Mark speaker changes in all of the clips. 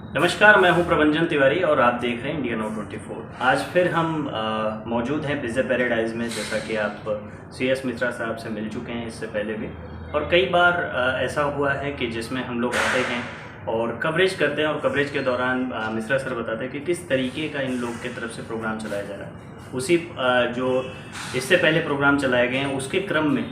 Speaker 1: नमस्कार, मैं हूं प्रभंजन तिवारी और आप देख रहे हैं इंडिया नो 24। आज फिर हम मौजूद हैं पिज़्ज़ा पैराडाइज़ में। जैसा कि आप CS मिश्रा साहब से मिल चुके हैं इससे पहले भी, और कई बार ऐसा हुआ है कि जिसमें हम लोग आते हैं और कवरेज करते हैं, और कवरेज के दौरान मिश्रा सर बताते हैं कि किस तरीके का इन लोग की तरफ से प्रोग्राम चलाया जा रहा है। उसी जो इससे पहले प्रोग्राम चलाए गए हैं उसके क्रम में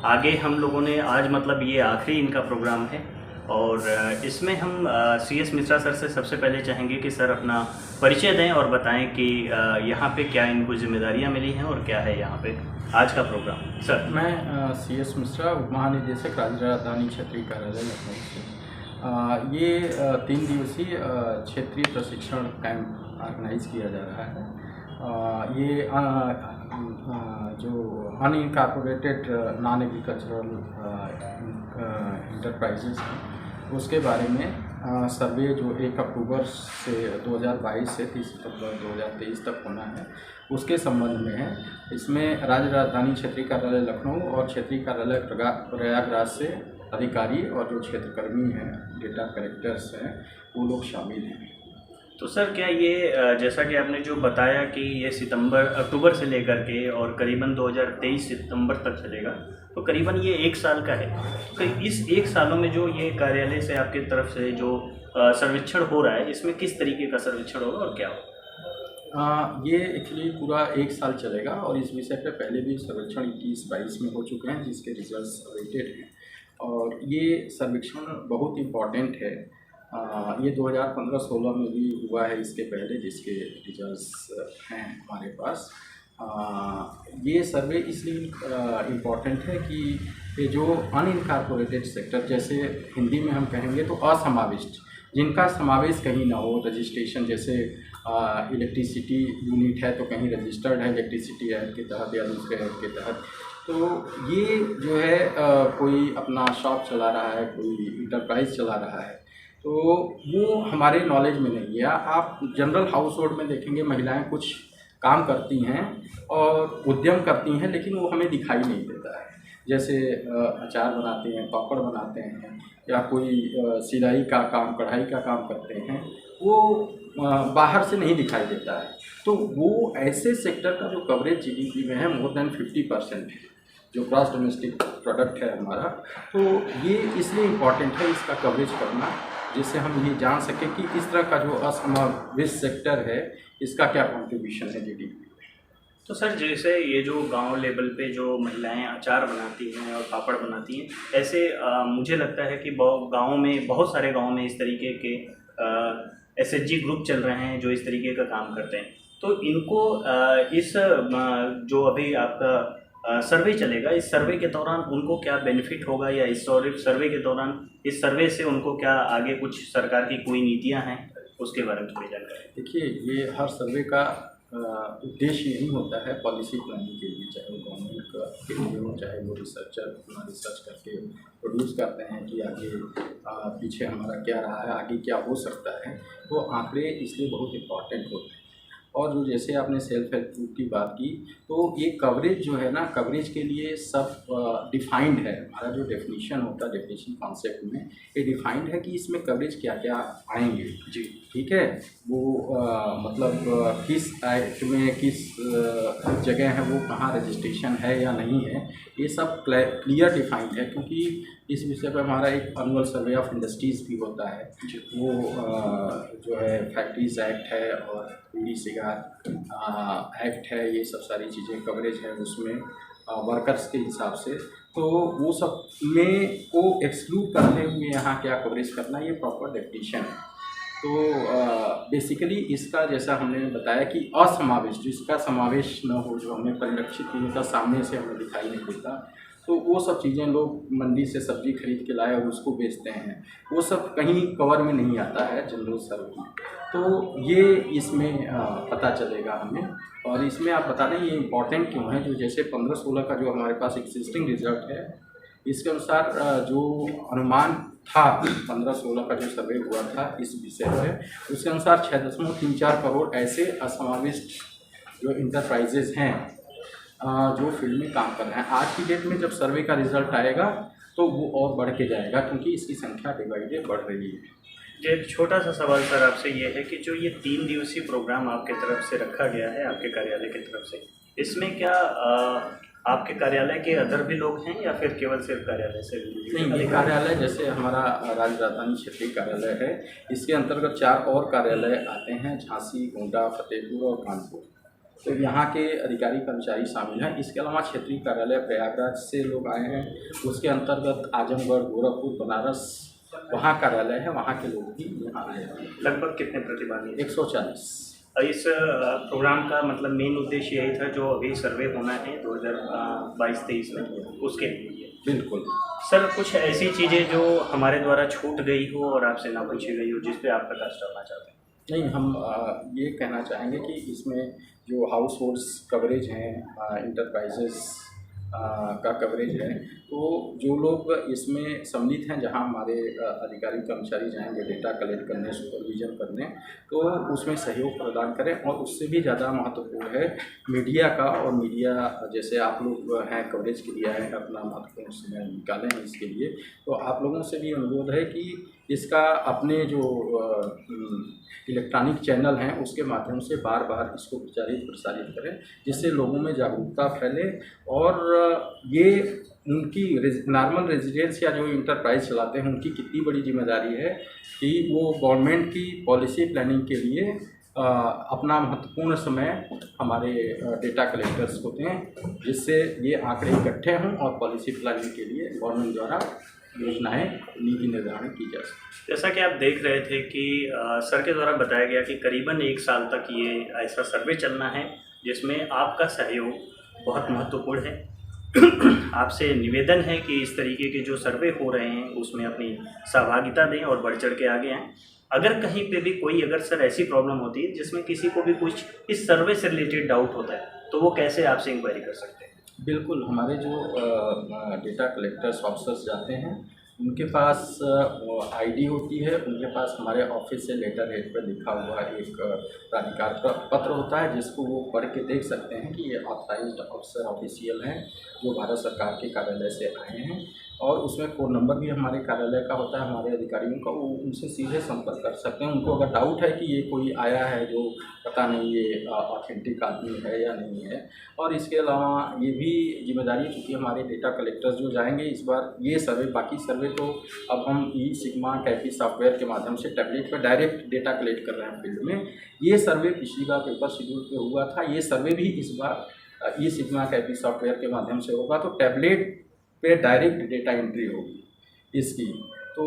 Speaker 1: आगे हम लोगों ने आज मतलब ये आखिरी इनका प्रोग्राम है, और इसमें हम CS मिश्रा सर से सबसे पहले चाहेंगे कि सर अपना परिचय दें और बताएं कि यहाँ पे क्या इनको जिम्मेदारियाँ मिली हैं और क्या है यहाँ पे आज का प्रोग्राम। सर,
Speaker 2: मैं CS मिश्रा, उप महानिदेशक राज्य राजधानी क्षेत्रीय कार्यालय लखनऊ से। ये 3 दिवसीय क्षेत्रीय प्रशिक्षण कैंप ऑर्गेनाइज किया जा रहा है। ये जो अनइनकॉर्पोरेटेड नॉन एग्रीकल्चरल इंटरप्राइजेस हैं उसके बारे में सर्वे जो 1 अक्टूबर से 2022 से 30 सितंबर 2023 तक होना है उसके संबंध में है। इसमें राज्य राजधानी क्षेत्रीय कार्यालय लखनऊ और क्षेत्रीय कार्यालय प्रयागराज से अधिकारी और जो क्षेत्रकर्मी हैं, डेटा कलेक्टर्स हैं, वो लोग शामिल हैं।
Speaker 1: तो सर क्या ये जैसा कि आपने जो बताया कि ये अक्टूबर से लेकर के और करीबन 2023 सितंबर तक चलेगा, तो करीबन ये 1 साल का है। तो इस 1 सालों में जो ये कार्यालय से आपकी तरफ से जो सर्वेक्षण हो रहा है, इसमें किस तरीके का सर्वेक्षण होगा और क्या होगा?
Speaker 2: ये एक्चुअली पूरा 1 साल चलेगा और इस विषय पे पहले भी सर्वेक्षण 21-22 में हो चुके हैं जिसके रिजल्ट्स अवेटेड हैं, और ये सर्वेक्षण बहुत इम्पॉर्टेंट है। ये 2015-16 में भी हुआ है इसके पहले, जिसके रिजल्ट्स हैं हमारे पास। ये सर्वे इसलिए इम्पॉर्टेंट है कि ये जो अनइनकॉर्पोरेटेड सेक्टर, जैसे हिंदी में हम कहेंगे तो असमाविष्ट, जिनका समावेश कहीं ना हो, रजिस्ट्रेशन, जैसे इलेक्ट्रिसिटी यूनिट है तो कहीं रजिस्टर्ड है इलेक्ट्रिसिटी एक्ट के तहत या दूसरे एक्ट के तहत, तो ये जो है कोई अपना शॉप चला रहा है, कोई इंटरप्राइज चला रहा है, तो वो हमारे नॉलेज में नहीं है। आप जनरल हाउस होल्ड में देखेंगे महिलाएं कुछ काम करती हैं और उद्यम करती हैं, लेकिन वो हमें दिखाई नहीं देता है। जैसे अचार बनाते हैं, पापड़ बनाते हैं, या कोई सिलाई का काम, कढ़ाई का काम करते हैं, वो बाहर से नहीं दिखाई देता है। तो वो ऐसे सेक्टर का जो कवरेज GDP में है मोर देन 50% है, जो ग्रॉस डोमेस्टिक प्रोडक्ट है हमारा। तो ये इसलिए इम्पॉर्टेंट है इसका कवरेज करना, जिससे हम ये जान सकें कि इस तरह का जो असमाविष्ट सेक्टर है इसका क्या कंट्रीब्यूशन है GDP में।
Speaker 1: तो सर जैसे ये जो गांव लेवल पे जो महिलाएं अचार बनाती हैं और पापड़ बनाती हैं, ऐसे मुझे लगता है कि गाँव में, बहुत सारे गाँव में इस तरीके के SHG ग्रुप चल रहे हैं जो इस तरीके का काम करते हैं। तो इनको इस जो अभी आपका सर्वे चलेगा, इस सर्वे के दौरान उनको क्या बेनिफिट होगा, या इस सर्वे के दौरान इस सर्वे से उनको क्या आगे कुछ सरकार की कोई नीतियां हैं, उसके बारे में थोड़ी जानकारी।
Speaker 2: देखिए, ये हर सर्वे का उद्देश्य यही होता है पॉलिसी प्लानिंग के लिए, चाहे वो गवर्नमेंट का के लिए हो, चाहे वो रिसर्चर अपना रिसर्च करके प्रोड्यूस करते हैं कि आगे पीछे हमारा क्या रहा है, आगे क्या हो सकता है। वो आंकड़े इसलिए बहुत इम्पॉर्टेंट होते हैं। और जो जैसे आपने सेल्फ हेल्प ग्रुप की बात की, तो ये कवरेज जो है ना, कवरेज के लिए सब डिफाइंड है। हमारा जो डेफिनेशन होता है, डेफिनेशन कॉन्सेप्ट में ये डिफाइंड है कि इसमें कवरेज क्या क्या आएंगे।
Speaker 1: जी,
Speaker 2: ठीक है। वो मतलब किस एक्ट में किस जगह है, वो कहाँ रजिस्ट्रेशन है या नहीं है, ये सब क्लियर डिफाइंड है। क्योंकि इस विषय पर हमारा एक एनुअल सर्वे ऑफ इंडस्ट्रीज़ भी होता है, वो जो है फैक्ट्रीज एक्ट है और बीड़ी सिगार एक्ट है, ये सब सारी चीज़ें कवरेज है उसमें वर्कर्स के हिसाब से। तो वो सब में को एक्सक्लूड करते हुए यहाँ क्या कवरेज करना, ये प्रॉपर डेफिनेशन है। तो बेसिकली इसका, जैसा हमने बताया कि असमावेश, जिसका समावेश न हो, जो हमें परिलक्षित नहीं होता, सामने से हमें दिखाई नहीं देता, तो वो सब चीज़ें लोग मंडी से सब्ज़ी खरीद के लाए और उसको बेचते हैं, वो सब कहीं कवर में नहीं आता है जनरल सर्वे में। तो ये इसमें पता चलेगा हमें। और इसमें आप बता दें ये इम्पॉर्टेंट क्यों है। जो जैसे 15-16 का जो हमारे पास एग्जिस्टिंग रिजल्ट है, इसके अनुसार जो अनुमान था 15-16 का जो सर्वे हुआ था इस विषय पर, उसके अनुसार 6.34 करोड़ ऐसे असमाविष्ट जो इंटरप्राइजेज हैं जो फील्ड में काम कर रहे हैं। आज की डेट में जब सर्वे का रिजल्ट आएगा तो वो और बढ़ के जाएगा, क्योंकि इसकी संख्या डे बाई डे बढ़ रही है।
Speaker 1: जो एक छोटा सा सवाल सर आपसे ये है कि जो ये 3 दिवसीय प्रोग्राम आपके तरफ से रखा गया है, आपके कार्यालय की तरफ से, इसमें क्या आपके कार्यालय के अदर भी लोग हैं या फिर केवल सिर्फ कार्यालय से?
Speaker 2: नहीं, ये कार्यालय जैसे हमारा राज्य राजधानी क्षेत्रीय कार्यालय है, इसके अंतर्गत 4 और कार्यालय आते हैं, झांसी, गोंडा, फतेहपुर और कानपुर। तो यहाँ के अधिकारी कर्मचारी शामिल हैं। इसके अलावा क्षेत्रीय कार्यालय प्रयागराज से लोग आए हैं, उसके अंतर्गत आजमगढ़, गोरखपुर, बनारस वहाँ कार्यालय है, वहाँ के लोग भी यहाँ आए हैं।
Speaker 1: लगभग कितने प्रतिभागी?
Speaker 2: 140।
Speaker 1: इस प्रोग्राम का मतलब मेन उद्देश्य यही था जो अभी सर्वे होना है 2022-23 में, उसके लिए।
Speaker 2: बिल्कुल
Speaker 1: सर, कुछ ऐसी चीज़ें जो हमारे द्वारा छूट गई हो और आपसे ना पूछी गई हो जिस पे आप प्रकाश डालना चाहते हैं?
Speaker 2: नहीं, हम ये कहना चाहेंगे कि इसमें जो हाउस होल्ड्स कवरेज हैं, इंटरप्राइजेस का कवरेज है, तो जो लोग इसमें सम्मिलित हैं, जहां हमारे अधिकारी कर्मचारी जाएंगे डेटा कलेक्ट करने, सुपरविजन करने, तो उसमें सहयोग प्रदान करें। और उससे भी ज़्यादा महत्वपूर्ण है मीडिया का, और मीडिया जैसे आप लोग हैं कवरेज के लिए आए, अपना महत्वपूर्ण समय निकालें हैं इसके लिए, तो आप लोगों से भी अनुरोध है कि इसका अपने जो इलेक्ट्रॉनिक चैनल हैं उसके माध्यम से बार बार इसको प्रसारित करें, जिससे लोगों में जागरूकता फैले। और ये उनकी नॉर्मल रेजिडेंस या जो इंटरप्राइज चलाते हैं उनकी कितनी बड़ी जिम्मेदारी है कि वो गवर्नमेंट की पॉलिसी प्लानिंग के लिए अपना महत्वपूर्ण समय हमारे डेटा कलेक्टर्स को दें, जिससे ये आंकड़े इकट्ठे हों और पॉलिसी प्लानिंग के लिए गवर्नमेंट द्वारा योजनाएं, नीति निर्धारण की जा सके।
Speaker 1: जैसा कि आप देख रहे थे कि सर के द्वारा बताया गया कि करीबन 1 साल तक ये ऐसा सर्वे चलना है जिसमें आपका सहयोग बहुत महत्वपूर्ण है। आपसे निवेदन है कि इस तरीके के जो सर्वे हो रहे हैं उसमें अपनी सहभागिता दें और बढ़ चढ़ के आगे आएँ। अगर कहीं पे भी कोई अगर सर ऐसी प्रॉब्लम होती है जिसमें किसी को भी कुछ इस सर्वे से रिलेटेड डाउट होता है, तो वो कैसे आपसे इंक्वायरी कर सकते हैं?
Speaker 2: बिल्कुल, हमारे जो डेटा कलेक्टर्स ऑफिसर्स जाते हैं उनके पास आईडी होती है, उनके पास हमारे ऑफिस से लेटर हेड पर लिखा हुआ एक प्राधिकार पत्र होता है, जिसको वो पढ़ के देख सकते हैं कि ये ऑथराइज्ड ऑफिसर ऑफिशियल हैं जो भारत सरकार के कार्यालय से आए हैं। और उसमें फ़ोन नंबर भी हमारे कार्यालय का होता है, हमारे अधिकारियों का, वो उनसे सीधे संपर्क कर सकते हैं। उनको अगर डाउट है कि ये कोई आया है जो पता नहीं ये ऑथेंटिक आदमी है या नहीं है। और इसके अलावा ये भी जिम्मेदारी, चूँकि हमारे डेटा कलेक्टर्स जो जाएंगे इस बार ये सर्वे, बाकी सर्वे तो अब हम ई सिग्मा कैफी सॉफ्टवेयर के माध्यम से टैबलेट पर डायरेक्ट डेटा कलेक्ट कर रहे हैं फील्ड में। ये सर्वे पिछली बार पेपर शेड्यूल पे हुआ था, ये सर्वे भी इस बार ई सिग्मा कैफी सॉफ्टवेयर के माध्यम से होगा, तो टैबलेट पे डायरेक्ट डेटा एंट्री होगी इसकी। तो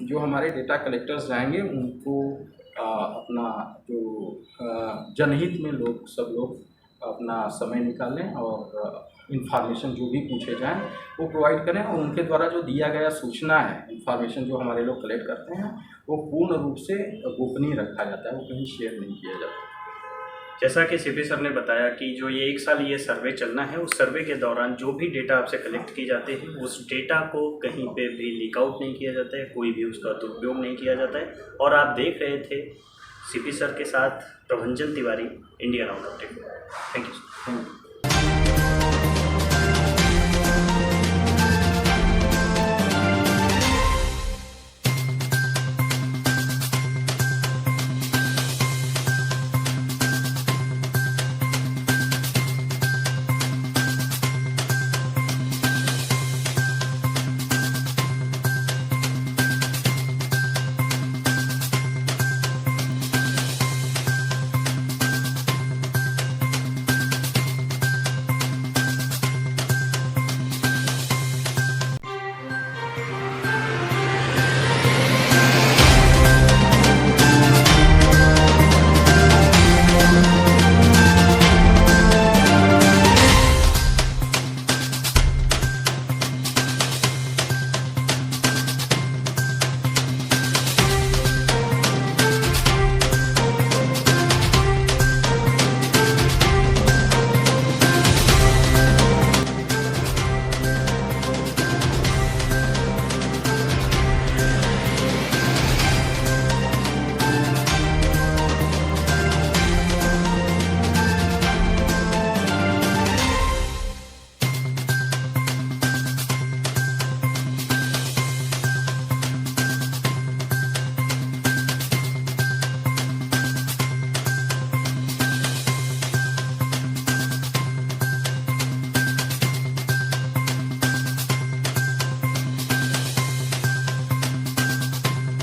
Speaker 2: जो हमारे डेटा कलेक्टर्स जाएंगे उनको अपना जो जनहित में सब लोग अपना समय निकालें और इन्फॉर्मेशन जो भी पूछे जाएं वो प्रोवाइड करें। और उनके द्वारा जो दिया गया सूचना है, इन्फॉर्मेशन जो हमारे लोग कलेक्ट करते हैं, वो पूर्ण रूप से गोपनीय रखा जाता है, वो कहीं शेयर नहीं किया जाता।
Speaker 1: जैसा कि सीपी सर ने बताया कि जो ये 1 साल ये सर्वे चलना है, उस सर्वे के दौरान जो भी डेटा आपसे कलेक्ट की जाते हैं उस डेटा को कहीं पे भी लीक आउट नहीं किया जाता है, कोई भी उसका दुरुपयोग नहीं किया जाता है। और आप देख रहे थे सीपी सर के साथ Prabhanjan Tiwari, India now. Thank you.